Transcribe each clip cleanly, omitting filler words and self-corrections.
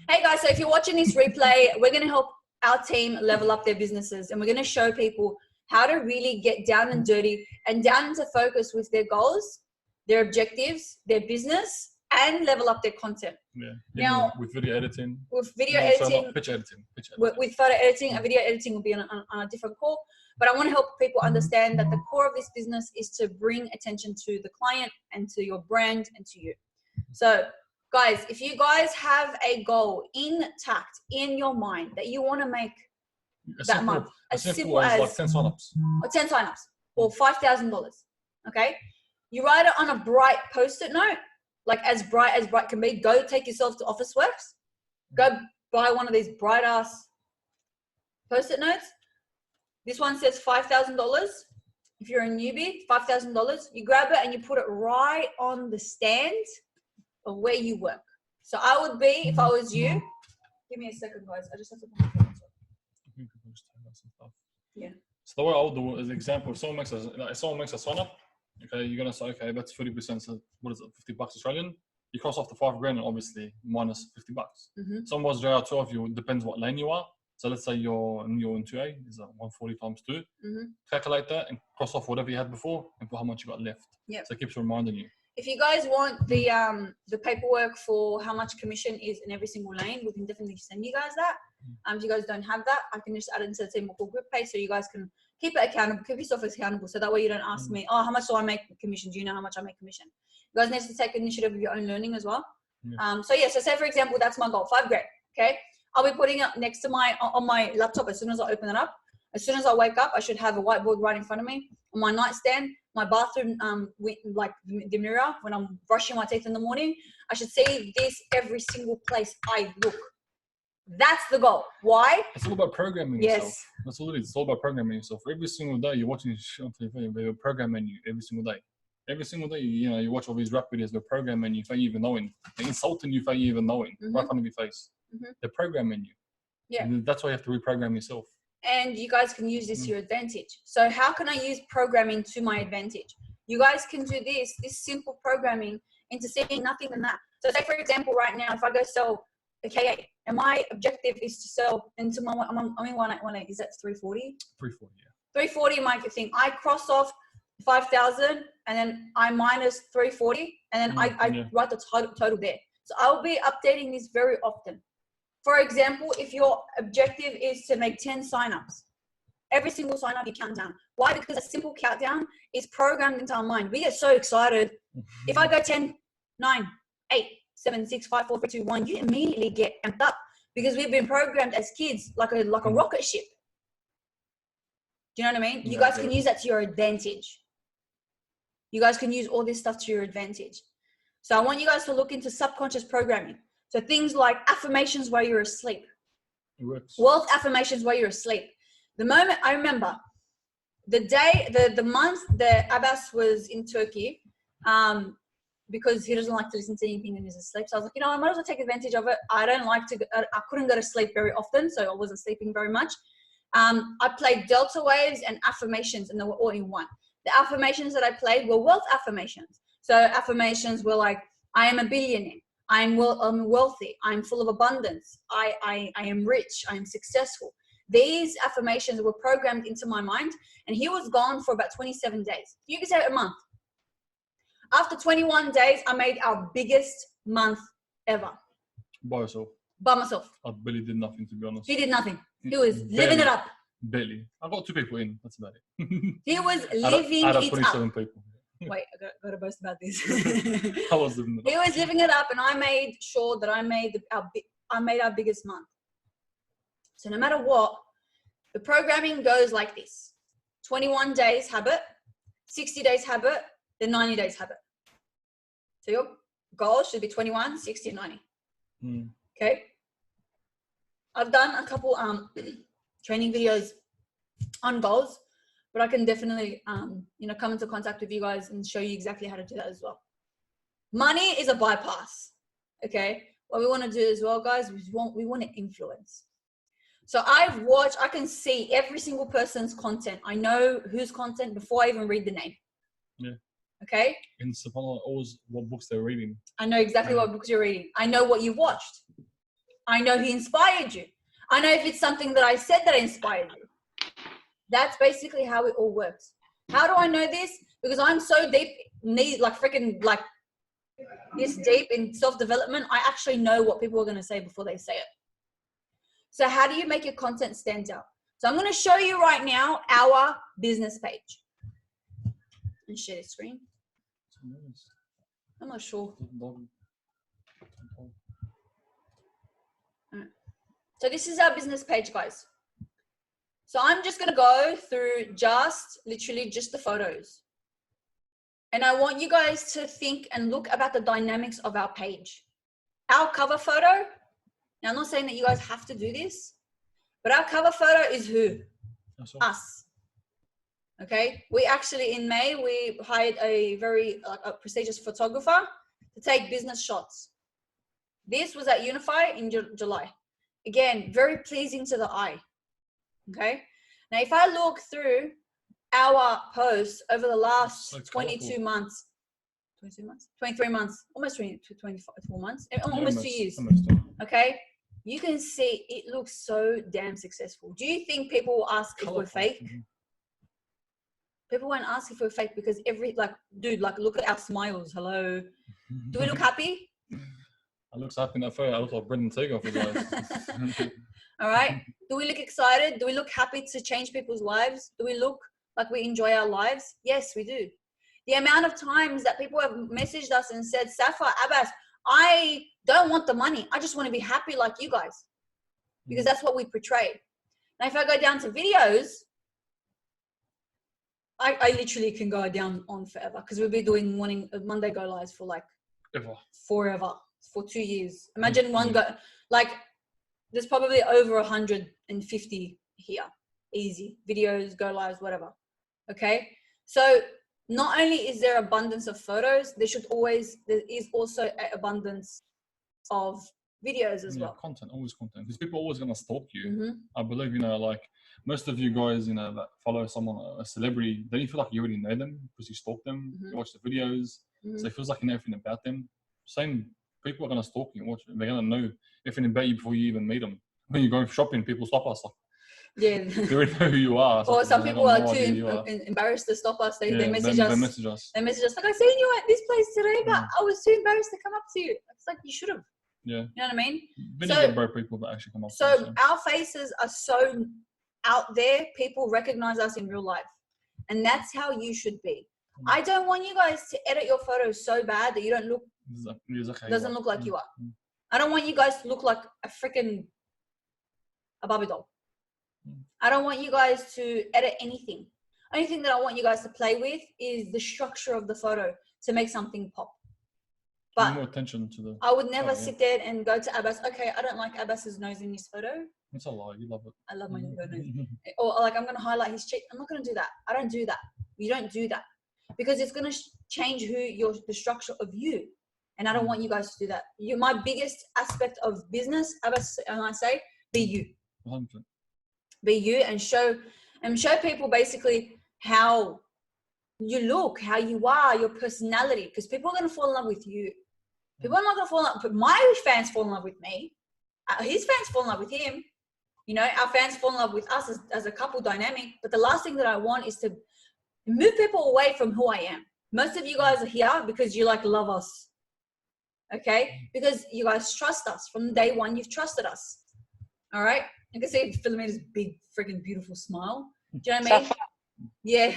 Hey guys, so if you're watching this replay, we're going to help our team level up their businesses, and we're going to show people how to really get down and dirty and down into focus with their goals, their objectives, their business, and level up their content. Yeah. Now, with video editing. With video editing. Pitch editing. With photo editing, and video editing will be on a different call. But I want to help people understand that the core of this business is to bring attention to the client and to your brand and to you. So guys, if you guys have a goal intact in your mind that you want to make that month, as simple as like 10 signups. Or 10 signups or $5,000, okay? You write it on a bright post-it note, like as bright can be. Go take yourself to Officeworks. Go buy one of these bright ass post-it notes. This one says $5,000. If you're a newbie, $5,000. You grab it and you put it right on the stand of where you work. So I would be, if I was you, give me a second, guys. I just have to put my phone on. Yeah. So the way I would do it is, example, if someone makes a sign up, okay, you're gonna say, okay, that's 30%. So what is it, $50 Australian? You cross off the $5,000 and obviously minus $50. Someone was out 12, you depends what lane you are. So let's say you're in 2A, is 140 times 2. Calculate that and cross off whatever you had before and put how much you got left. Yeah. So it keeps reminding you. If you guys want the paperwork for how much commission is in every single lane, we can definitely send you guys that. If you guys don't have that, I can just add it into the team called group page, so you guys can keep it accountable, keep yourself accountable, so that way you don't ask me, oh, how much do I make commission? Do you know how much I make commission? You guys need to take initiative of your own learning as well. So say for example, that's my goal, $5,000. Okay, I'll be putting it next to on my laptop as soon as I open it up. As soon as I wake up, I should have a whiteboard right in front of me. On my nightstand, my bathroom, like the mirror, when I'm brushing my teeth in the morning, I should see this every single place I look. That's the goal. Why? It's all about programming yourself. That's all it is. It's all about programming yourself. Every single day you're watching shit on TV, they're programming you every single day. Every single day, you watch all these rap videos, they're programming you without you even knowing. They're insulting you without you even knowing, right in front of your face. They're programming you. Yeah. And that's why you have to reprogram yourself. And you guys can use this to your advantage. So how can I use programming to my advantage? You guys can do this simple programming into seeing nothing than that. So say for example, right now, if I go sell a K8 and my objective is to sell into my, is that 340? 340, yeah. 340 my thing. I cross off 5,000 and then I minus 340 and then I write the total there. So I'll be updating this very often. For example, if your objective is to make 10 signups, every single sign up you count down. Why? Because a simple countdown is programmed into our mind. We get so excited. If I go 10, 9, 8, 7, 6, 5, 4, 3, 2, 1, you immediately get amped up because we've been programmed as kids like a rocket ship. Do you know what I mean? You guys can use that to your advantage. You guys can use all this stuff to your advantage. So I want you guys to look into subconscious programming. So things like affirmations while you're asleep. It works. Wealth affirmations while you're asleep. The moment I remember, the month that Abbas was in Turkey, because he doesn't like to listen to anything when he's asleep. So I was like, I might as well take advantage of it. I couldn't go to sleep very often, so I wasn't sleeping very much. I played Delta Waves and affirmations, and they were all in one. The affirmations that I played were wealth affirmations. So affirmations were like, I am a billionaire. I'm wealthy. I'm full of abundance. I am rich. I am successful. These affirmations were programmed into my mind, and he was gone for about 27 days. You could say a month. After 21 days, I made our biggest month ever. By yourself? By myself. I barely did nothing, to be honest. He did nothing. He was living it up. Barely. I got 2 people in. That's about it. He was living it up. 27 people. Wait, I got to boast about this. I was living it up. He was living it up, and I made sure that I made our biggest month. So no matter what, the programming goes like this: 21 days habit, 60 days habit, then 90 days habit. So your goal should be 21, 60, and 90. Okay. I've done a couple training videos on goals, but I can definitely come into contact with you guys and show you exactly how to do that as well. Money is a bypass. Okay. What we want to do as well, guys, we want to influence. So I can see every single person's content. I know whose content before I even read the name. Yeah. Okay. And subhanAllah, always what books they're reading. I know exactly what books you're reading. I know what you watched. I know he inspired you. I know if it's something that I said that inspired you. That's basically how it all works. How do I know this? Because I'm so deep, like this deep in self-development, I actually know what people are going to say before they say it. So how do you make your content stand out? So I'm going to show you right now our business page. And share the screen. I'm not sure. Right. So this is our business page, guys. So I'm just going to go through literally just the photos. And I want you guys to think and look about the dynamics of our page. Our cover photo, now I'm not saying that you guys have to do this, but our cover photo is who? Us. Okay. We actually, in May, we hired a very prestigious photographer to take business shots. This was at Unify in July. Again, very pleasing to the eye. Okay. Now, if I look through our posts over the last 23 months, almost 24 months, almost 2 years. Okay. You can see it looks so damn successful. Do you think people will ask if we're fake? People won't ask if we're fake because look at our smiles. Hello. Do we look happy? I look happy in that photo. I look like Brendan Takeoff for guys. All right. Do we look excited? Do we look happy to change people's lives? Do we look like we enjoy our lives? Yes, we do. The amount of times that people have messaged us and said, Safa, Abbas, I don't want the money. I just want to be happy like you guys. Because that's what we portray. Now, if I go down to videos, I literally can go down on forever because we'll be doing Monday go lives for like forever, for 2 years. Imagine one go, like there's probably over 150 here, easy videos, go lives, whatever. Okay. So not only is there abundance of photos, there is also an abundance of videos as well. Content, always content, because people are always going to stalk you. I believe, like most of you guys, that follow someone, a celebrity, don't you feel like you already know them because you stalk them, you watch the videos, so it feels like you know everything about them. Same, people are going to stalk you and watch it. They're going to know everything about you before you even meet them. When you go shopping, people stop us. Yeah. They already know who you are. Or some people are too embarrassed to stop us. They message us. They message us like, I seen you at this place today, but I was too embarrassed to come up to you. It's like, you should have. Yeah. You know what I mean? Then you get broke people that actually come up. So our faces are so out there, people recognize us in real life. And that's how you should be. I don't want you guys to edit your photos so bad that you don't look, doesn't look like you are. I don't want you guys to look like a Barbie doll. I don't want you guys to edit anything. Only thing that I want you guys to play with is the structure of the photo to make something pop. But more attention to the. I would never sit there and go to Abbas. Okay, I don't like Abbas's nose in this photo. It's a lie. You love it. I love my nose. Or like I'm going to highlight his cheek. I'm not going to do that. I don't do that. You don't do that because it's going to change the structure of you. And I don't want you guys to do that. My biggest aspect of business, Abbas, and I say, be you. 100%. Be you and show people basically how you look, how you are, your personality, because people are going to fall in love with you. People are not going to fall in love, but my fans fall in love with me. His fans fall in love with him. Our fans fall in love with us as a couple dynamic. But the last thing that I want is to move people away from who I am. Most of you guys are here because you love us. Okay? Because you guys trust us. From day one, you've trusted us. All right? You can see Philomena's big, freaking beautiful smile. Do you know what I mean? Yeah.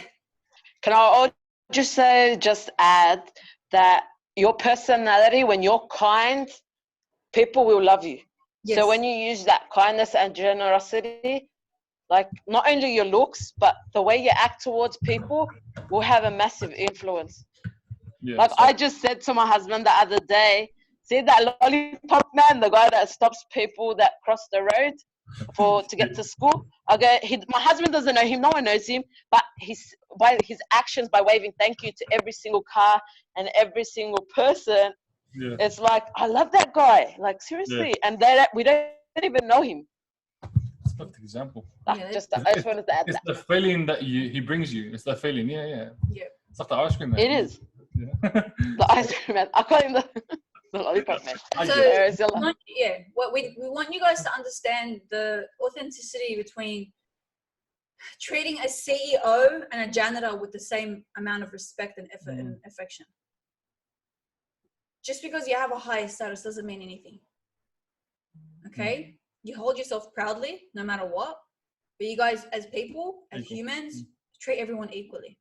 Can I just add that your personality, when you're kind, people will love you. Yes. So when you use that kindness and generosity, like not only your looks, but the way you act towards people will have a massive influence. Yeah, I just said to my husband the other day, see that lollipop man, the guy that stops people that cross the road to get to school? My husband doesn't know him, no one knows him, but by his actions, by waving thank you to every single car and every single person, it's like, I love that guy, like seriously, and we don't even know him. That's a perfect example. I just wanted to add it's the feeling that he brings you. It's the feeling, yeah. It's like the ice cream man. It is. Yeah. The ice cream man. I call him The lollipop man. So, what we want you guys to understand the authenticity between treating a CEO and a janitor with the same amount of respect and effort and affection. Just because you have a higher status doesn't mean anything. Okay? You hold yourself proudly no matter what, but you guys as people, as humans, treat everyone equally.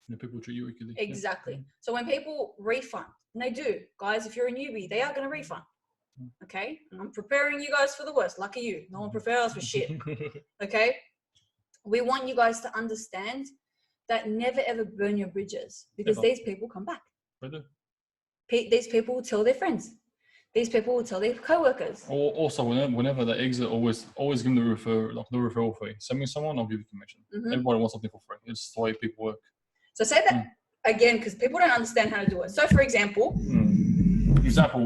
Yeah, people treat you equally. Exactly. Yeah. So when people refund, and they do, guys, if you're a newbie, they are going to refund. Okay? And I'm preparing you guys for the worst. Lucky you. No one prepares us for shit. Okay? We want you guys to understand that never ever burn your bridges, because these people come back. These people will tell their friends. These people will tell their co-workers. Also, whenever they exit, always give them the referral fee. Send me someone, I'll give you commission. Everybody wants something for free. It's the way people work. So say that again, because people don't understand how to do it. So for example,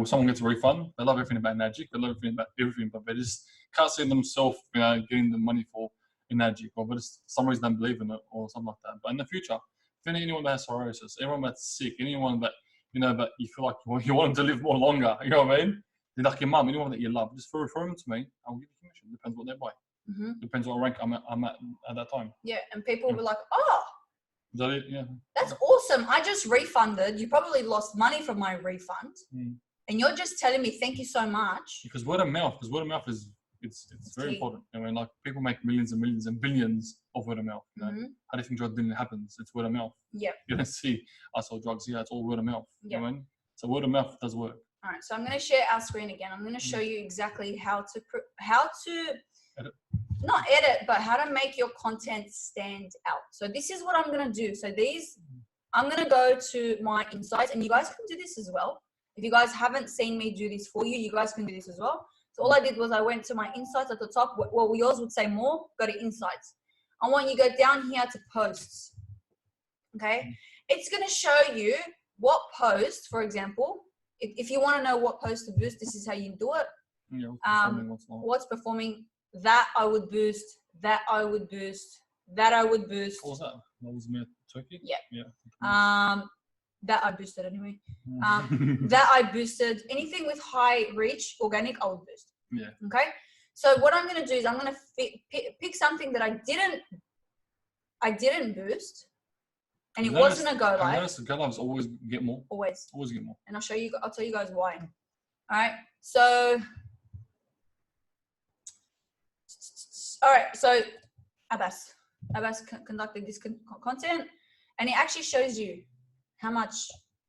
someone gets a refund. They love everything about Magic. They love everything about everything, but they just can't see themselves, getting the money for Magic, or but for some reason they believe in it or something like that. But in the future, if anyone that has psoriasis, anyone that's sick, anyone that that you feel like you want them to live more longer, you know what I mean? Like your mum, anyone that you love, just refer them to me. I'll give you commission. Depends what they buy. Depends what rank I'm at that time. Yeah, and people will be like, oh. Is that it? Yeah. That's awesome. I just refunded. You probably lost money from my refund. And you're just telling me thank you so much. Because word of mouth is it's very important. I mean, like people make millions and millions and billions of word of mouth. How do you think drug dealing happens? It's word of mouth. Yeah. You don't see I sell drugs. Yeah, it's all word of mouth. You know what I mean? So word of mouth does work. All right. So I'm going to share our screen again. I'm going to show you exactly how to edit. Not edit, but how to make your content stand out. So this is what I'm going to do. So I'm going to go to my insights, and you guys can do this as well. If you guys haven't seen me do this for you, you guys can do this as well. So all I did was I went to my insights at the top. Well, yours would say more, go to insights. I want you to go down here to posts. Okay. It's going to show you what post, for example, if you want to know what post to boost, this is how you do it. Yeah, what's performing, that I would boost, that I would boost, that I would boost. What was that? That was me, Turkey? Yeah. Yeah. That I boosted anyway. That I boosted. Anything with high reach, organic, I would boost. Yeah. Okay. So what I'm going to do is I'm going to pick something that I didn't boost, and it wasn't a go live. Notice the go lives always get more. Always get more. And I'll tell you guys why. All right. So. All right. So Abbas conducted this content, and it actually shows you how much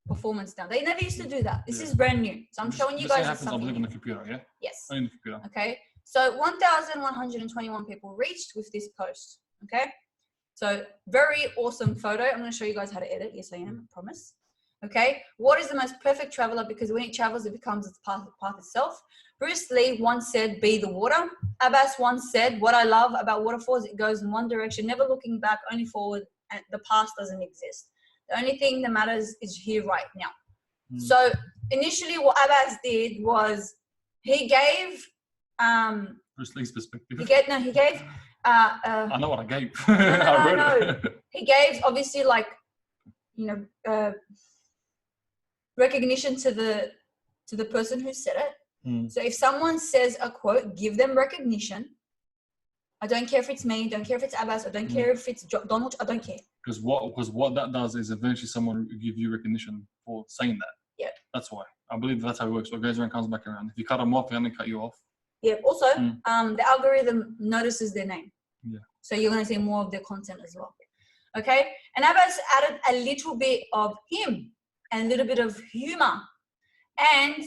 performance down. They never used to do that. This is brand new. So I'm showing you guys something. I believe on the computer, yeah? Yes. On the computer. Okay. So 1,121 people reached with this post. Okay. So very awesome photo. I'm going to show you guys how to edit. Yes, I am. I promise. Okay. What is the most perfect traveler? Because when it travels, it becomes its path itself. Bruce Lee once said, be the water. Abbas once said, what I love about waterfalls, it goes in one direction, never looking back, only forward, and the past doesn't exist. The only thing that matters is here right now. So initially what Abbas did was he gave Bruce Lee's perspective. He gave I know what I gave. No. He gave obviously recognition to the person who said it. So if someone says a quote, give them recognition. I don't care if it's me, don't care if it's Abbas, I don't care if it's Donald, I don't care. Because what that does is eventually someone will give you recognition for saying that. Yeah. That's why. I believe that's how it works. What goes around comes back around. If you cut them off, they're going to cut you off. Yeah. Also, the algorithm notices their name. Yeah. So you're going to see more of their content as well. Okay. And Abbas added a little bit of him and a little bit of humor. And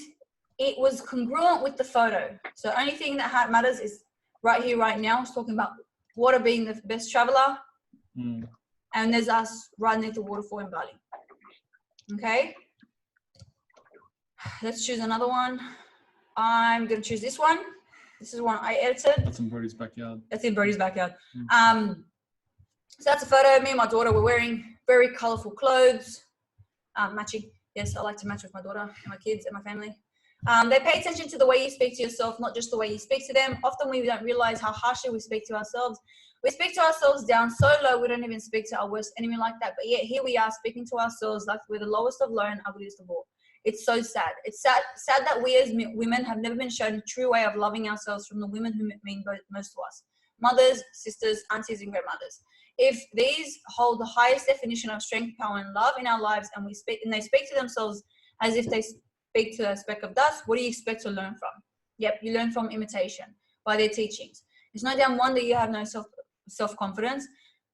it was congruent with the photo. So only thing that matters is right here, right now, it's talking about water being the best traveler. And there's us right near the waterfall in Bali. Okay. Let's choose another one. I'm going to choose this one. This is one I edited. That's in Brody's backyard. That's in Brody's backyard. So that's a photo of me and my daughter. We're wearing very colorful clothes. Matching. Yes, I like to match with my daughter and my kids and my family. They pay attention to the way you speak to yourself, not just the way you speak to them. Often we don't realize how harshly we speak to ourselves. We speak to ourselves down so low, we don't even speak to our worst enemy like that. But yet here we are speaking to ourselves like we're the lowest of low and ugliest of all. It's so sad. It's sad that we as women have never been shown a true way of loving ourselves from the women who mean most to us. Mothers, sisters, aunties, and grandmothers. If these hold the highest definition of strength, power, and love in our lives, and they speak to themselves as if they speak to a speck of dust, what do you expect to learn from? Yep, you learn from imitation by their teachings. It's no damn wonder you have no self-confidence.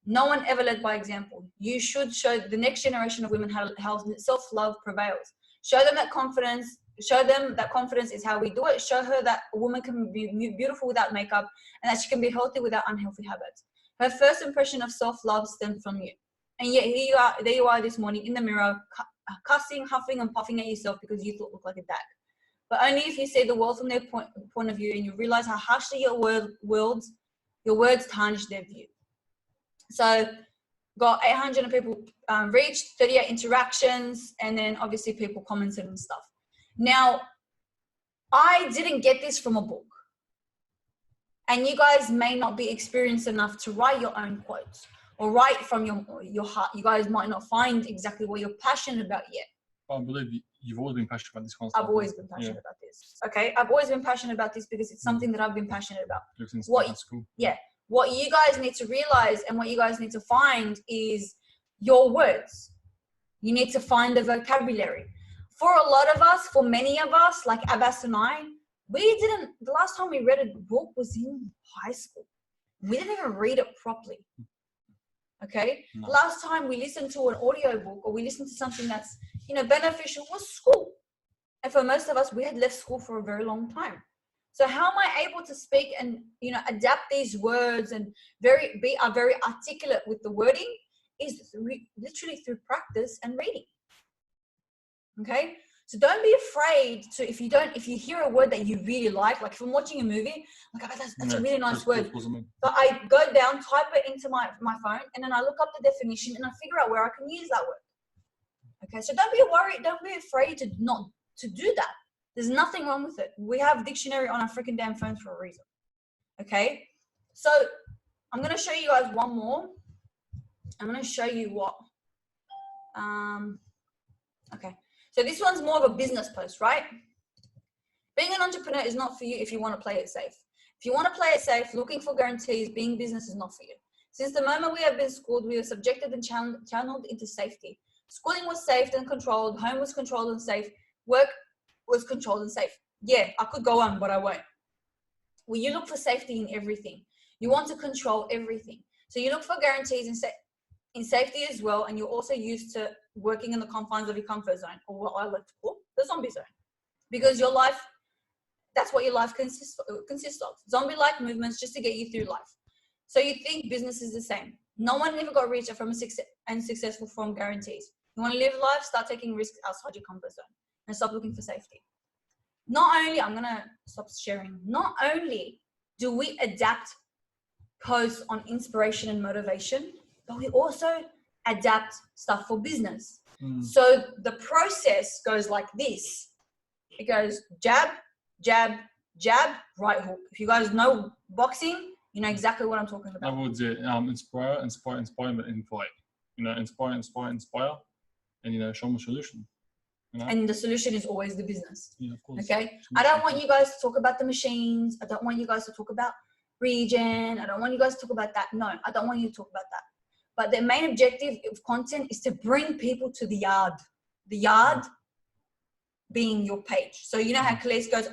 No one ever led by example. You should show the next generation of women how self-love prevails. Show them that confidence. Show them that confidence is how we do it. Show her that a woman can be beautiful without makeup and that she can be healthy without unhealthy habits. Her first impression of self-love stems from you. And yet there you are this morning in the mirror, cussing, huffing, and puffing at yourself because you look like a dag. But only if you see the world from their point of view and you realize how harshly your words tarnish their view. So got 800 people reached, 38 interactions, and then obviously people commented and stuff. Now, I didn't get this from a book. And you guys may not be experienced enough to write your own quotes or write from your heart. You guys might not find exactly what you're passionate about yet. I believe you've always been passionate about this concept. I've always been passionate about this. Okay, I've always been passionate about this because it's something that I've been passionate about. What you guys need to realize and what you guys need to find is your words. You need to find the vocabulary. For a lot of us, for many of us, like Abbas and I, the last time we read a book was in high school. We didn't even read it properly. Okay? No. Last time we listened to an audio book or we listened to something that's, beneficial was school. And for most of us, we had left school for a very long time. So how am I able to speak and, adapt these words and are very articulate with the wording is literally through practice and reading. Okay? So don't be afraid to, if you hear a word that you really like if I'm watching a movie, that's a really nice word. But I go down, type it into my phone, and then I look up the definition and I figure out where I can use that word. Okay, so don't be worried, don't be afraid to do that. There's nothing wrong with it. We have a dictionary on our freaking damn phones for a reason. Okay, so I'm gonna show you guys one more. I'm gonna show you what. Okay. So this one's more of a business post, right? Being an entrepreneur is not for you if you want to play it safe. If you want to play it safe, looking for guarantees, being business is not for you. Since the moment we have been schooled, we were subjected and channeled into safety. Schooling was safe and controlled. Home was controlled and safe. Work was controlled and safe. Yeah, I could go on, but I won't. Well, you look for safety in everything. You want to control everything. So you look for guarantees in safety as well, and you're also used to working in the confines of your comfort zone, or what I like to call the zombie zone, because your life, that's what your life consists of. Zombie-like movements just to get you through life. So you think business is the same. No one ever got richer from successful from guarantees. You want to live life, start taking risks outside your comfort zone and stop looking for safety. I'm gonna stop sharing. Not only do we adapt posts on inspiration and motivation, but we also adapt stuff for business. So the process goes like this. It goes jab, jab, jab, right hook. If you guys know boxing, you know exactly what I'm talking about. I would say inspire, but invite. Inspire, and show them a solution. And the solution is always the business. Yeah, of course. Okay. I don't want you guys to talk about the machines. I don't want you guys to talk about region. I don't want you guys to talk about that. No, I don't want you to talk about that. But the main objective of content is to bring people to the yard. The yard being your page. So you know how Khalees goes,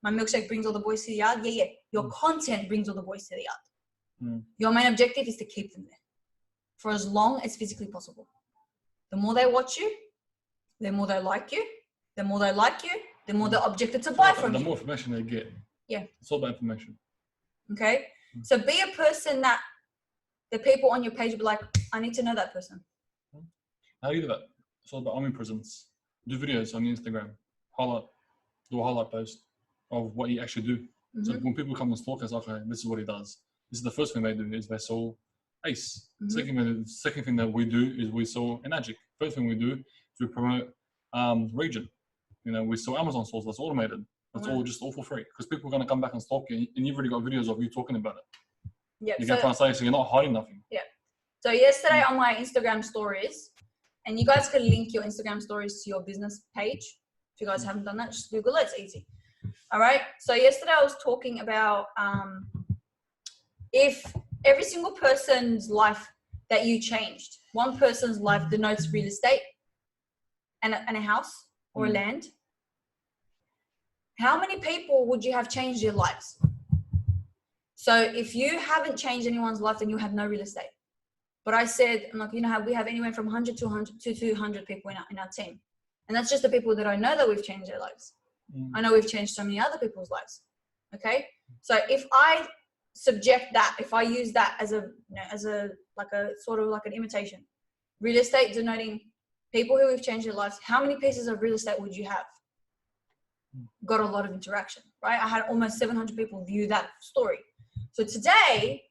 my milkshake brings all the boys to the yard? Yeah. Your content brings all the boys to the yard. Your main objective is to keep them there for as long as physically possible. The more they watch you, the more they like you. The more they like you, the more they're objected to buy from you. The more information they get. Yeah. It's all about information. Okay. So be a person that the people on your page will be like, I need to know that person. How do you do that? It's all about omnipresence. Do videos on Instagram. Do a highlight post of what you actually do. So when people come and stalk us, okay, this is what he does. This is the first thing they do is they saw Ace. Second thing that we do is we saw Enagic. First thing we do is we promote region. We saw Amazon stores that's automated. That's all for free because people are going to come back and stalk you, and you've already got videos of you talking about it. Yeah, you can translate, so you're not hiding nothing. Yeah. So yesterday on my Instagram stories, and you guys can link your Instagram stories to your business page. If you guys haven't done that, just Google it. It's easy. All right. So yesterday I was talking about if every single person's life that you changed, one person's life denotes real estate and a house or a land. How many people would you have changed their lives? So if you haven't changed anyone's life, then you have no real estate. But I said, I'm like, you know, we have anywhere from 100 to 200 people in our team. And that's just the people that I know that we've changed their lives. I know we've changed so many other people's lives. Okay. So if I subject that, if I use that as a, you know, as a, like a sort of like an imitation, real estate denoting people who have changed their lives, how many pieces of real estate would you have? Got a lot of interaction, right? I had almost 700 people view that story. So today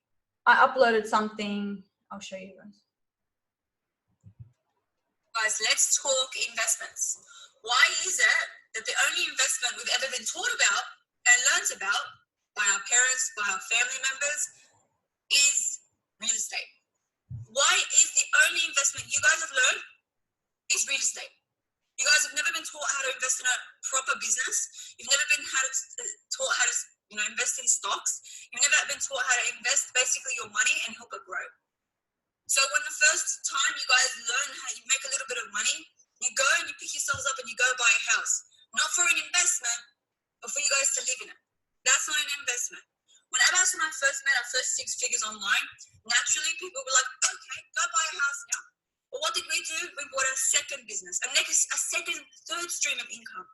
I uploaded something. I'll show you guys. Guys, let's talk investments. Why is it that the only investment we've ever been taught about and learnt about by our parents, by our family members, is real estate? Why is the only investment you guys have learned is real estate? You guys have never been taught how to invest in a proper business. You've never been taught how to, you know, invest in stocks. You've never been taught how to invest basically your money and help it grow. So when the first time you guys learn how you make a little bit of money, you go and you pick yourselves up and you go buy a house. Not for an investment, but for you guys to live in it. That's not an investment. When Abbas and I first met our first 6 figures online, naturally people were like, okay, go buy a house now. But what did we do? We bought a second business, a second, third stream of income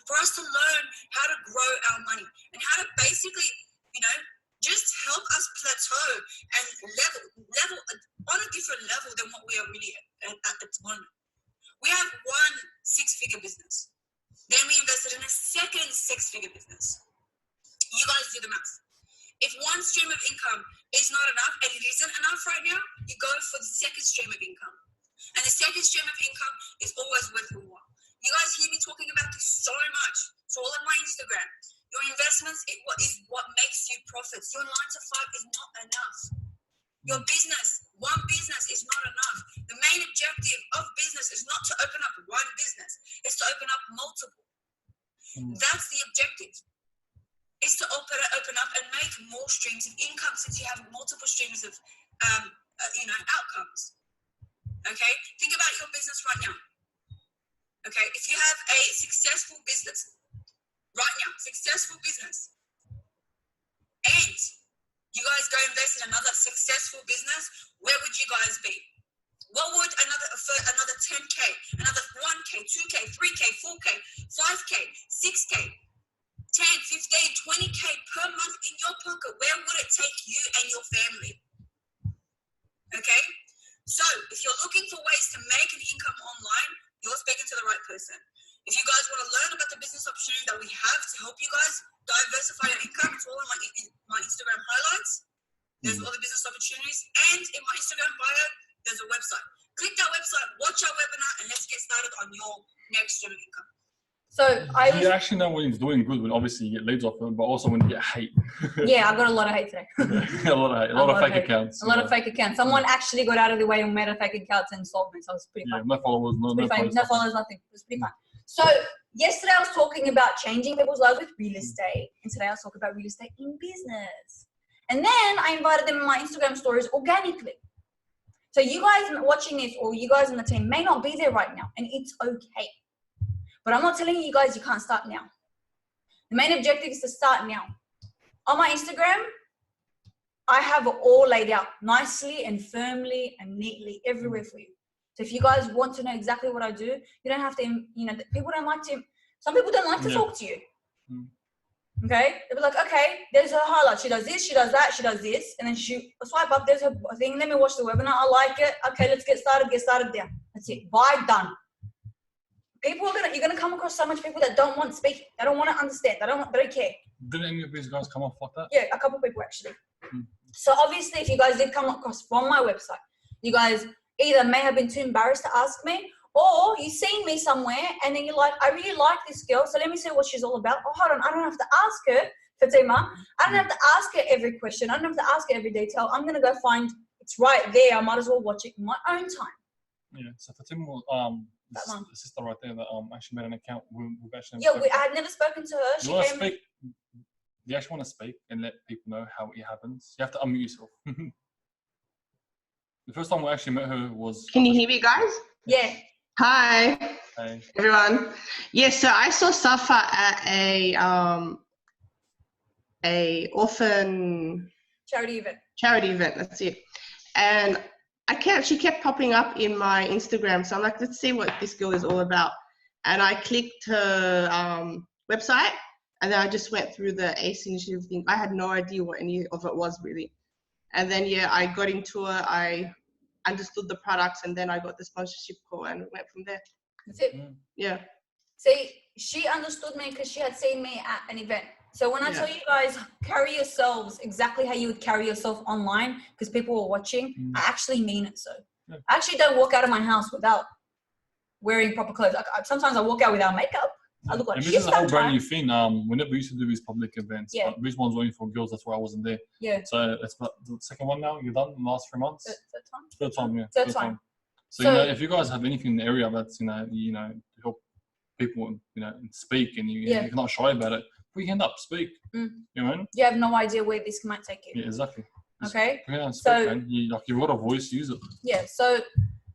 for us to learn how to grow our money and how to basically, you know, just help us plateau and level on a different level than what we are really at the moment. We have one 6-figure business. Then we invested in a second 6-figure business. You guys do the math. If one stream of income is not enough, and it isn't enough right now, you go for the second stream of income. And the second stream of income is always worth more. You guys hear me talking about this so much. It's all on my Instagram. Your investments is what makes you profits. Your 9 to 5 is not enough. Your business, one business is not enough. The main objective of business is not to open up one business. It's to open up multiple. That's the objective. It's to open up and make more streams of income since you have multiple streams of, you know, outcomes. Okay? Think about your business right now. Okay? If you have a successful business, right now, successful business, and you guys go invest in another successful business, where would you guys be? What would another 10K, another 1K, 2K, 3K, 4K, 5K, 6K, 10, 15, 20K per month in your pocket, where would it take you and your family? Okay? So if you're looking for ways to make an income online, you're speaking to the right person. If you guys want to learn about the business opportunity that we have to help you guys diversify your income, it's all in my Instagram highlights. There's all the business opportunities. And in my Instagram bio, there's a website. Click that website, watch our webinar, and let's get started on your next stream of income. So you actually know when he's doing good, when obviously you get leads off him, but also when you get hate. Yeah, I got a lot of hate today. A lot of hate, a lot of fake accounts. A lot of fake accounts. Someone actually got out of the way and made a fake account and sold me, so it was pretty fun. No followers, no followers, nothing. It was pretty fun. So yesterday I was talking about changing people's lives with real estate, and today I was talking about real estate in business. And then I invited them in my Instagram stories organically. So you guys watching this, or you guys on the team, may not be there right now, and it's okay. But I'm not telling you guys you can't start now. The main objective is to start now. On my Instagram, I have it all laid out nicely and firmly and neatly everywhere for you. So if you guys want to know exactly what I do, you don't have to, you know, people don't like to, some people don't like to talk to you. Okay? They'll be like, okay, there's her highlight. She does this, she does that, she does this. And then swipe up, there's her thing. Let me watch the webinar. I like it. Okay, let's get started there. That's it. Bye, done. People you're gonna come across so much people that don't want to speak. They don't want to understand. They don't care. Didn't any of these guys come off like that? Yeah, a couple of people actually. So obviously, if you guys did come across from my website, you guys either may have been too embarrassed to ask me, or you seen me somewhere and then you're like, I really like this girl, so let me see what she's all about. Oh, hold on, I don't have to ask her, Fatima. I don't have to ask her every question. I don't have to ask her every detail. I'm gonna go find it's right there. I might as well watch it in my own time. Yeah. So Fatima That one. The sister right there that actually made an account. We've actually Yeah, I had never spoken to her. You want to speak? You actually want to speak and let people know how it happens? You have to unmute yourself. The first time we actually met her was. Can you hear me, guys? Yeah. Hi. Hey. Everyone. Yes, so I saw Safa at a orphan charity event. That's it. And she kept popping up in my Instagram. So I'm like, let's see what this girl is all about. And I clicked her website, and then I just went through the ACE initiative thing. I had no idea what any of it was really. And then I got into it. I understood the products, and then I got the sponsorship call and went from there. That's it. Yeah. See, she understood me because she had seen me at an event. So when I tell you guys, carry yourselves exactly how you would carry yourself online because people were watching, I actually mean it. So I actually don't walk out of my house without wearing proper clothes. Sometimes I walk out without makeup. I look like and shit this is a whole sometimes. brand new thing. Whenever we used to do these public events, these ones were only for girls. That's why I wasn't there. Yeah. So it's the second one now. You're done in the last 3 months. Third time. Yeah. Third time. So if you guys have anything in the area that's to help people speak and you're not shy about it, put your hand up, speak. You know what I mean? You have no idea where this might take you. Yeah, exactly. Okay. Speak, so man. You've got a voice, use it. Yeah. So,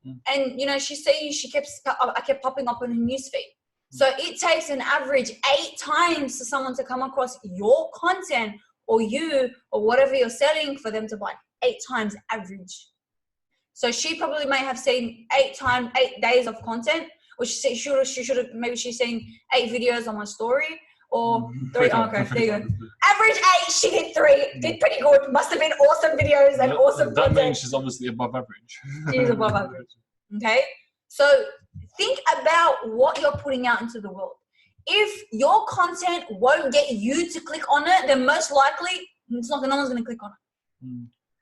and I kept popping up on her newsfeed. So it takes an average 8 times for someone to come across your content or you or whatever you're selling for them to buy. 8 times average. So she probably may have seen 8 days of content, or she should have maybe she's seen 8 videos on my story or 3. Oh, okay, there you go. Average 8, she did 3. Did pretty good. Must have been awesome videos and awesome that content. means she's obviously above average. She's above average. Okay, so think about what you're putting out into the world. If your content won't get you to click on it, then most likely no one's going to click on it.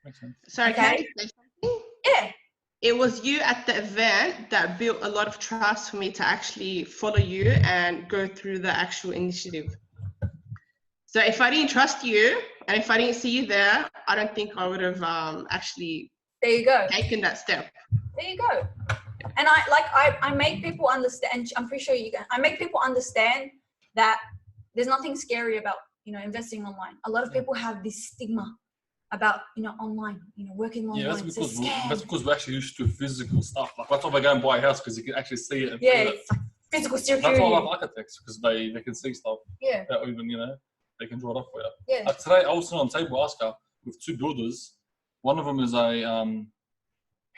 Makes sense. Sorry, can I say something? Yeah. It was you at the event that built a lot of trust for me to actually follow you and go through the actual initiative. So if I didn't trust you and if I didn't see you there, I don't think I would have actually taken that step. There you go. And I make people understand. I'm pretty sure you can. I make people understand that there's nothing scary about investing online. A lot of people have this stigma about online, working online. Yeah, that's because we're actually used to physical stuff. Like that's why they go and buy a house because you can actually see it. And it's like physical security. That's why I love architects because they can see stuff. Yeah. That even they can draw it up for you. Yeah. Like today I was sitting on a table Oscar with 2 builders. One of them is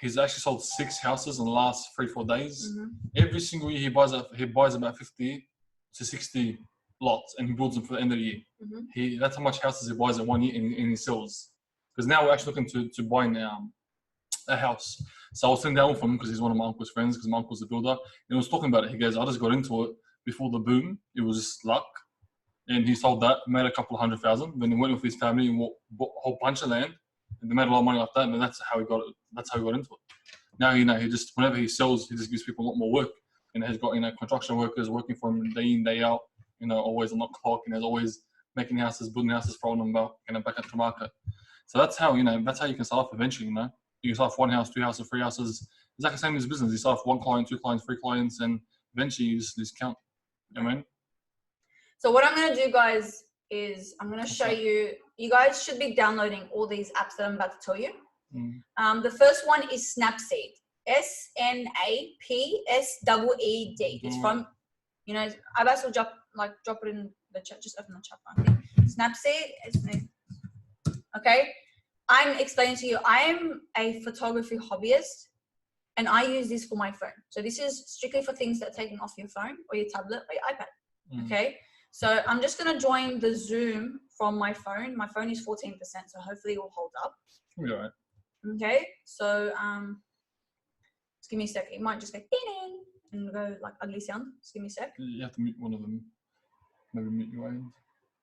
he's actually sold 6 houses in the last 3-4 days. Every single year he buys about 50 to 60 lots and he builds them for the end of the year. That's how much houses he buys in 1 year and he sells. Because now we're actually looking to buy a house. So I was sitting down with him because he's one of my uncle's friends because my uncle's a builder. And he was talking about it. He goes, I just got into it before the boom. It was just luck. And he sold that, made a couple of $100,000. Then he went with his family and bought a whole bunch of land. And they made a lot of money off that. And that's how he got it. That's how he got into it. Now, he just, whenever he sells, he just gives people a lot more work. And he's got, construction workers working for him day in, day out, always on the clock. And he's always making houses, building houses, throwing them back at the market. So that's how, that's how you can start off eventually, You can start off 1 house, 2 houses, 3 houses. It's like the same as business. You start off 1 client, 2 clients, 3 clients, and eventually you just count. You know what I mean? So what I'm going to do, guys, is I'm going to show you. You guys should be downloading all these apps that I'm about to tell you. The first one is Snapseed. SNAPSEED. It's from, Abbas will drop it in the chat. Just open the chat. Okay. Snapseed. Okay, I'm explaining to you, I am a photography hobbyist and I use this for my phone. So this is strictly for things that are taken off your phone or your tablet or your iPad. Okay, so I'm just going to join the Zoom from my phone. My phone is 14%, so hopefully it will hold up. All right. Okay, so just give me a sec. It might just go ding and go like ugly sound. Just give me a sec. You have to mute one of them. Maybe mute your end.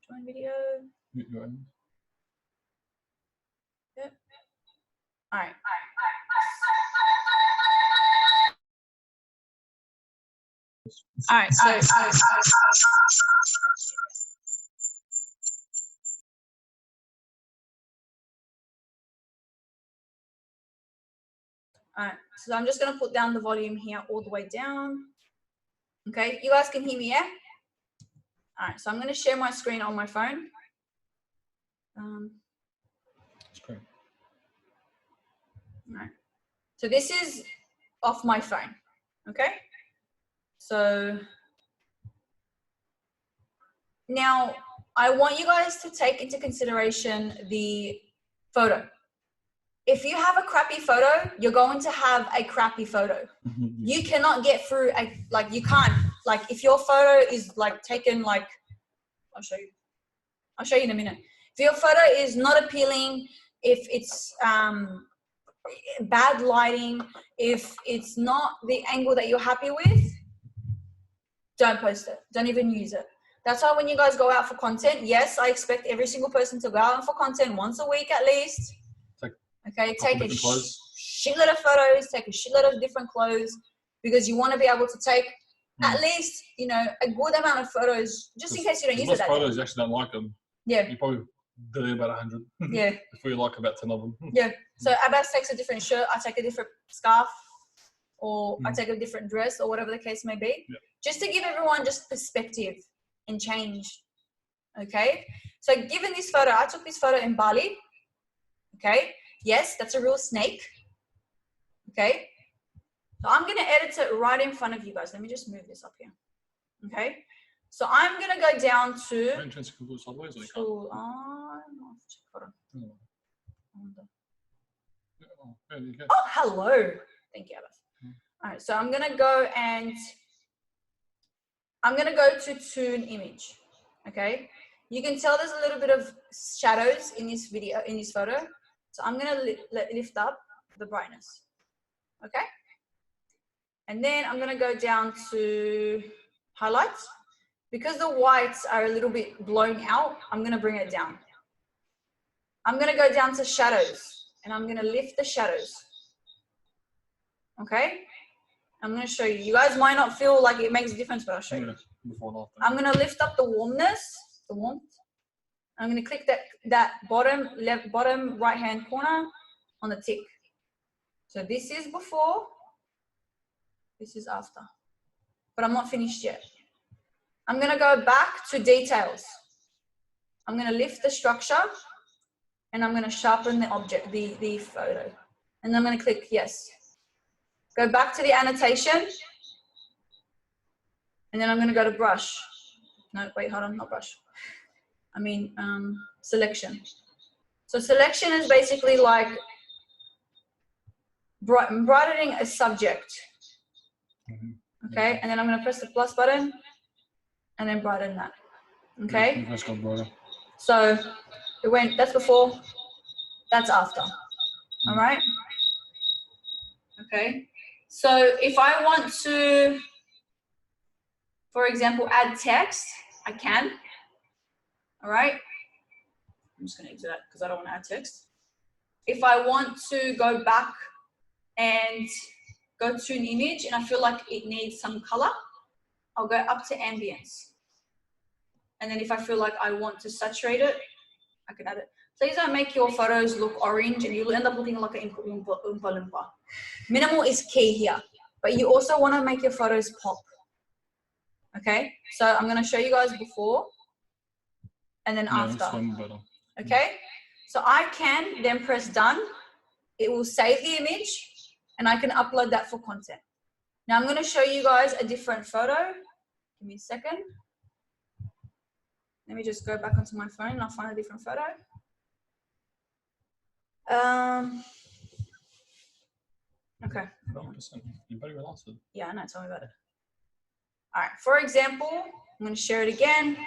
Join video. Mute your end. Yep. All right. All right. So. All right, so I'm just gonna put down the volume here all the way down. Okay, you guys can hear me, yeah? All right, so I'm gonna share my screen on my phone. Screen. All right, so this is off my phone, okay? So now I want you guys to take into consideration the photo. If you have a crappy photo, you're going to have a crappy photo. You cannot get through you can't, like if your photo is like taken like, I'll show you in a minute. If your photo is not appealing, if it's bad lighting, if it's not the angle that you're happy with, don't post it. Don't even use it. That's why when you guys go out for content, yes, I expect every single person to go out for content once a week at least. Okay, take a shitload of photos, take a shitload of different clothes, because you want to be able to take at least, you know, a good amount of photos, just in case you don't use it that photos day. you actually don't like them. Yeah. You probably delete about 100. Yeah. Before you like about 10 of them. Yeah. So Abbas takes a different shirt, I take a different scarf, or I take a different dress, or whatever the case may be. Yeah. Just to give everyone just perspective and change. Okay. So given this photo, I took this photo in Bali. Okay. Yes, that's a real snake. Okay. So I'm going to edit it right in front of you guys. Let me just move this up here. Okay. So I'm going to go down to... Oh, hello. Thank you, Abbas. All right. So I'm going to go and... I'm going to go to tune image. Okay. You can tell there's a little bit of shadows in this video, in this photo. So I'm going to lift up the brightness. Okay. And then I'm going to go down to highlights. Because the whites are a little bit blown out, I'm going to bring it down. I'm going to go down to shadows and I'm going to lift the shadows. Okay. I'm going to show you. You guys might not feel like it makes a difference, but I'll show you. I'm going to lift up the warmness, the warmth. I'm going to click that bottom right-hand corner on the tick. So this is before, this is after. But I'm not finished yet. I'm going to go back to details. I'm going to lift the structure and I'm going to sharpen the object, the photo. And I'm going to click yes. Go back to the annotation. And then I'm going to go to brush. No, wait, hold on, not brush. I mean, selection. So selection is basically like brightening a subject. Okay, and then I'm going to press the plus button and then brighten that. Okay. So it went, that's before, that's after. All right. Okay. So if I want to, for example, add text, I can. All right. I'm just going to exit that because I don't want to add text. If I want to go back and go to an image and I feel like it needs some color, I'll go up to ambience. And then if I feel like I want to saturate it, I can add it. Please don't make your photos look orange and you'll end up looking like an Oompa Loompa. Minimal is key here, but you also want to make your photos pop. Okay, so I'm going to show you guys before and then after. Okay, so I can then press done. It will save the image and I can upload that for content. Now I'm going to show you guys a different photo. Give me a second. Let me just go back onto my phone and I'll find a different photo. Okay. Yeah, I know, tell me about it. All right, for example, I'm going to share it again.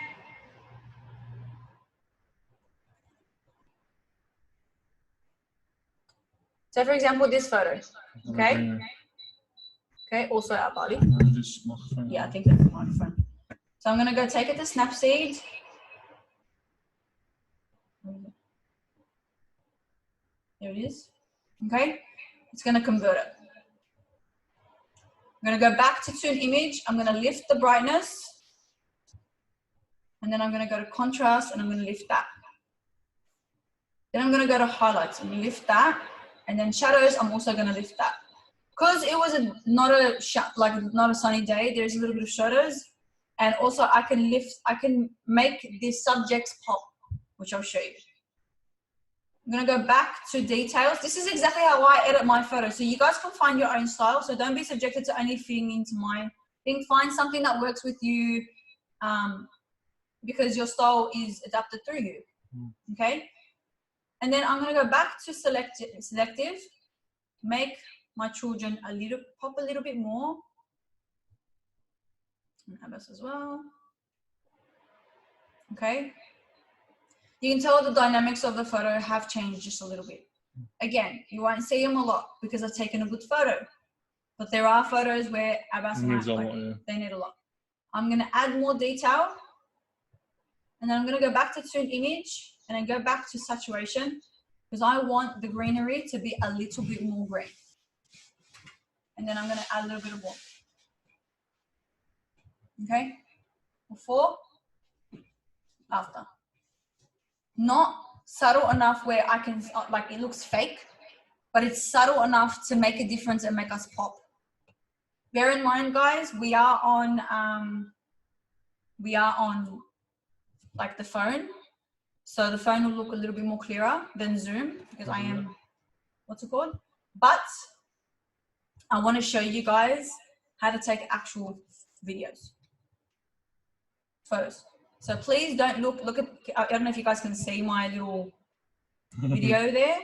So for example, this photo, okay? Okay, also our body. Yeah, I think that's the microphone. So I'm going to go take it to Snapseed. There it is. Okay, it's going to convert it. I'm going to go back to tune image. I'm going to lift the brightness. And then I'm going to go to contrast and I'm going to lift that. Then I'm going to go to highlights and lift that. And then shadows, I'm also going to lift that. because it was not a sunny day. There's a little bit of shadows, and also I can make these subjects pop, which I'll show you. I'm gonna go back to details. This is exactly how I edit my photos. So you guys can find your own style. So don't be subjected to only fitting into mine. Find something that works with you, because your style is adapted through you. Okay. And then I'm gonna go back to selective, make my children pop a little bit more. And Abbas as well. Okay. You can tell the dynamics of the photo have changed just a little bit. Again, you won't see them a lot because I've taken a good photo. But there are photos where Abbas and they need a lot. I'm gonna add more detail. And then I'm gonna go back to tune image and then go back to saturation because I want the greenery to be a little bit more green. And then I'm gonna add a little bit of warmth. Okay, before, after. Not subtle enough where I can, like it looks fake, but it's subtle enough to make a difference and make us pop. Bear in mind, guys, we are on like the phone. So the phone will look a little bit more clearer than Zoom because I am, what's it called? But I want to show you guys how to take actual videos, photos. So please don't look at, I don't know if you guys can see my little video there.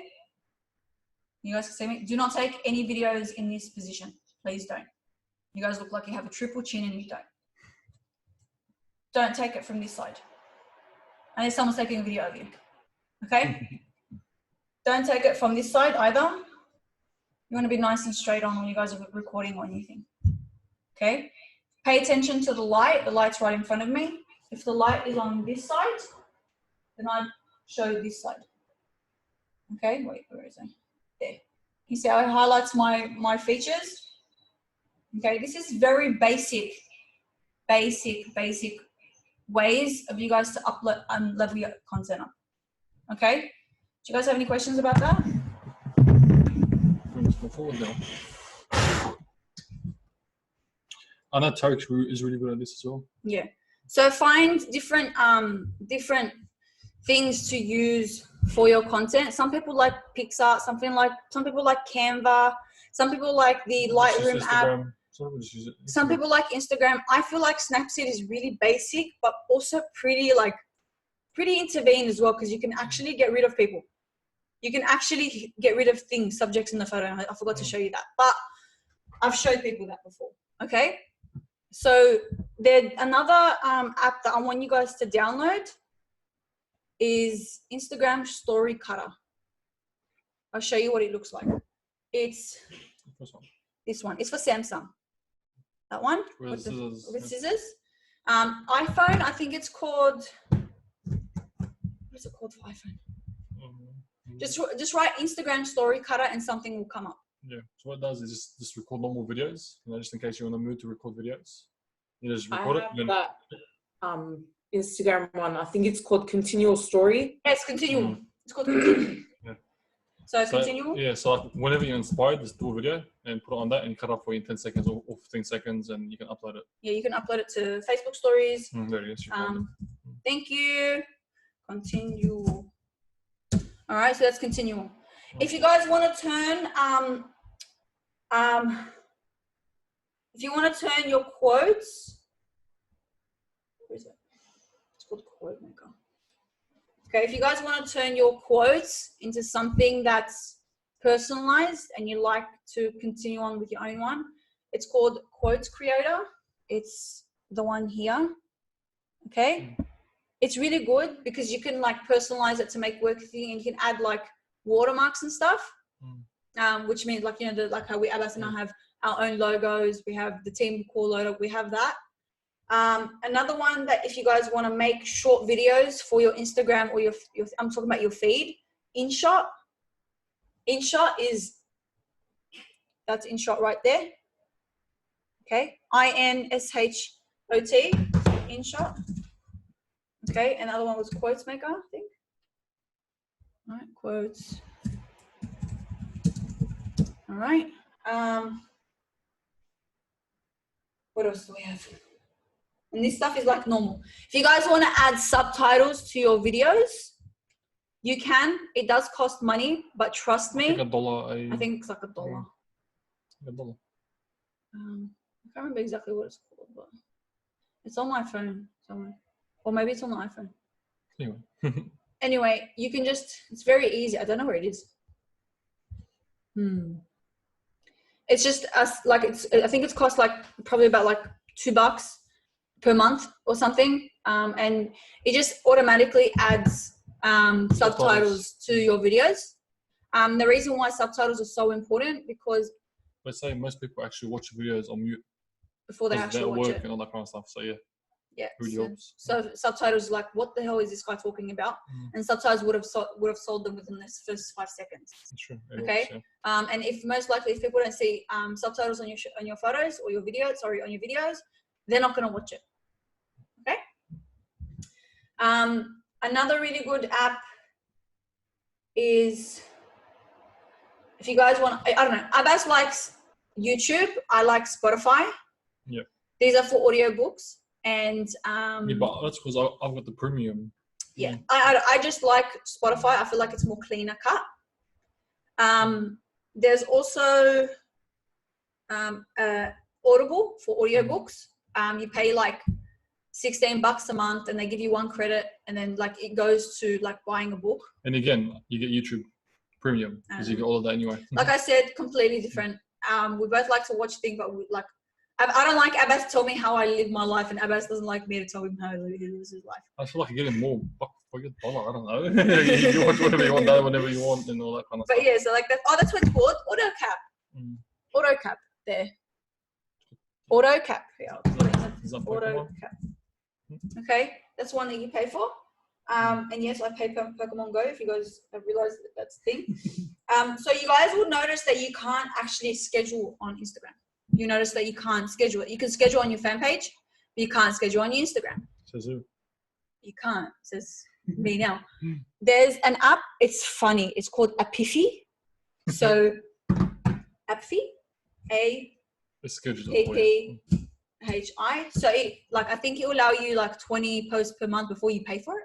You guys can see me. Do not take any videos in this position. Please don't. You guys look like you have a triple chin and you don't. Don't take it from this side. Unless someone's taking a video of you. Okay? Don't take it from this side either. You want to be nice and straight on when you guys are recording or anything. Okay? Pay attention to the light. The light's right in front of me. If the light is on this side, then I'd show this side. Okay, wait, where is it? There. You see how it highlights my features? Okay, this is very basic ways of you guys to upload and level your content up. Okay? Do you guys have any questions about that? I know Tariq is really good at this as well. Yeah. So find different things to use for your content. Some people like Pixar, some people like Canva, some people like the Lightroom app. Some people like Instagram. I feel like Snapseed is really basic, but also pretty intervened as well because you can actually get rid of people. You can actually get rid of things, subjects in the photo. I forgot to show you that, but I've showed people that before. Okay. So there's another app that I want you guys to download is Instagram Story Cutter. I'll show you what it looks like. It's this one. It's for Samsung. That one with scissors. iPhone, I think it's called. What is it called for iPhone? Just write Instagram Story Cutter and something will come up. Yeah. So what it does is just record normal videos, just in case you're in the mood to record videos. You just record that Instagram one. I think it's called Continual Story. Yes, continual. It's called continual. Yeah. So continual. Yeah. So like whenever you're inspired, just do a video and put it on that, and you cut off for you in 10 seconds or 15 seconds, and you can upload it. Yeah, you can upload it to Facebook Stories. There it is. Thank you. Continue. All right, so that's continual. If you guys want to turn if you want to turn your quotes, where is it? It's called Quote Maker. Okay, if you guys want to turn your quotes into something that's personalized and you like to continue on with your own one, it's called Quotes Creator. It's the one here. Okay, it's really good because you can like personalize it to make work with you, and you can add like watermarks and stuff. Which means like, you know, like how we Abbas and I have our own logos, we have the team core logo, we have that. Another one that if you guys want to make short videos for your Instagram or your I'm talking about your feed, InShot. InShot is, that's InShot right there. Okay, InShot, InShot. Okay, and the other one was Quotes Maker, I think. All right, quotes. All right, What else do we have? And this stuff is like normal. If you guys want to add subtitles to your videos, you can. It does cost money, but trust me. I think $1. I think it's like $1. $1. I can't remember exactly what it's called, but it's on my phone somewhere. Or maybe it's on the iPhone. Anyway. Anyway, you can just, it's very easy. I don't know where it is. It's just us, like I think it's cost like probably about like $2 per month or something. And it just automatically adds subtitles to your videos. The reason why subtitles are so important because let's say most people actually watch videos on mute before they actually watch it and all that kind of stuff. So yeah. Yeah. Really helps. So subtitles like, what the hell is this guy talking about? And subtitles would have sold them within this first 5 seconds. That's true. Okay. Helps, yeah. And if most likely if people don't see subtitles on your photos or your videos, on your videos, they're not going to watch it. Okay. Another really good app is, if you guys want, I don't know, Abbas likes YouTube. I like Spotify. Yeah. These are for audiobooks. And yeah, but that's because I've got the premium. Yeah, I just like Spotify. I feel like it's more cleaner cut. There's also Audible for audiobooks. You pay like $16 a month, and they give you 1 credit, and then like it goes to like buying a book. And again, you get YouTube Premium because you get all of that anyway. Like I said, completely different. We both like to watch things, but we like. I don't like Abbas to tell me how I live my life, and Abbas doesn't like me to tell him how he lives his life. I feel like you're getting more buck for your dollar. I don't know. You watch whatever you want, whenever you want, and all that kind of stuff. But yeah, so like that. Oh, that's what it's called. AutoCap. There. AutoCap. Yeah. AutoCap. Okay, that's one that you pay for. And yes, I pay Pokemon Go. If you guys have realized that that's a thing. So you guys will notice that you can't actually schedule on Instagram. You notice that you can't schedule it. You can schedule on your fan page, but you can't schedule on your Instagram. Says who? You can't. Says me now. There's an app. It's funny. It's called Apify. So Apify, A-P-P-H-I. So I think it will allow you like 20 posts per month before you pay for it.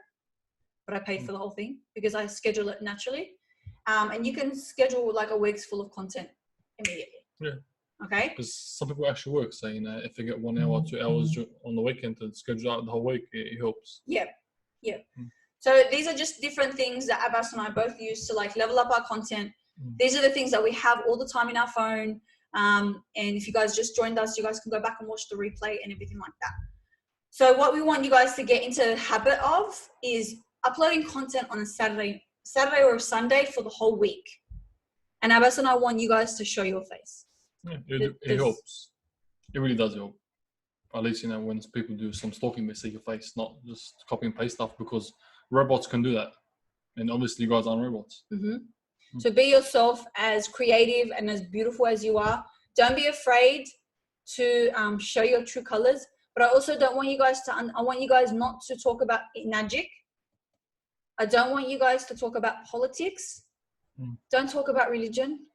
But I paid for the whole thing because I schedule it naturally. And you can schedule like a week's full of content immediately. Yeah. Okay. Because some people actually work, so if they get 1 hour, 2 hours on the weekend to schedule out the whole week, it helps. Yeah. So these are just different things that Abbas and I both use to like level up our content. These are the things that we have all the time in our phone. And if you guys just joined us, you guys can go back and watch the replay and everything like that. So what we want you guys to get into the habit of is uploading content on a Saturday or a Sunday for the whole week. And Abbas and I want you guys to show your face. Yeah, it helps. It really does help. At least, when people do some stalking, they see your face, not just copy and paste stuff, because robots can do that. And obviously you guys aren't robots. So be yourself, as creative and as beautiful as you are. Don't be afraid to show your true colors. But I also don't want you guys to, I want you guys not to talk about magic. I don't want you guys to talk about politics. Don't talk about religion.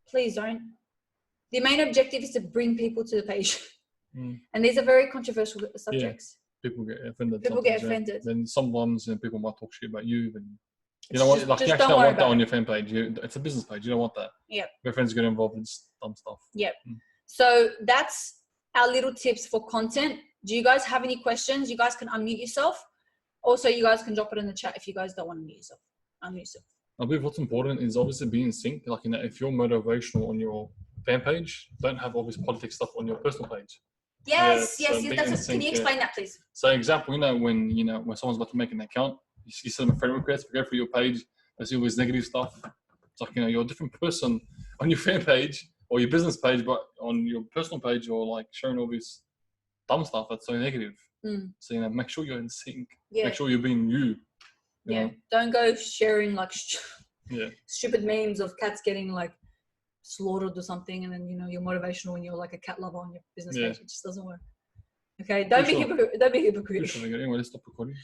Please don't. The main objective is to bring people to the page. And these are very controversial subjects. Yeah. People get offended. Then sometimes people might talk shit about you. Then you know what? Like, you actually don't want that on your fan page. It's a business page. You don't want that. Yep. Your friends get involved in dumb stuff. Yep. So that's our little tips for content. Do you guys have any questions? You guys can unmute yourself. Also, you guys can drop it in the chat if you guys don't want to unmute yourself. I believe what's important is obviously being in sync. Like, if you're motivational on your fan page, don't have all this politics stuff on your personal page. Yes. Can you explain that, please? So, example, when someone's about to make an account, you send them a friend request, go through your page, they see all this negative stuff. It's like, you're a different person on your fan page or your business page, but on your personal page, you're like sharing all this dumb stuff that's so negative. So, make sure you're in sync. Yeah. Make sure you're being you. Yeah. Don't go sharing like stupid memes of cats getting like slaughtered or something, and then you're motivational and you're like a cat lover on your business page. It just doesn't work. Okay, don't be hypocritical. Anyway, let's stop recording.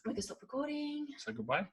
We can stop recording. Say goodbye.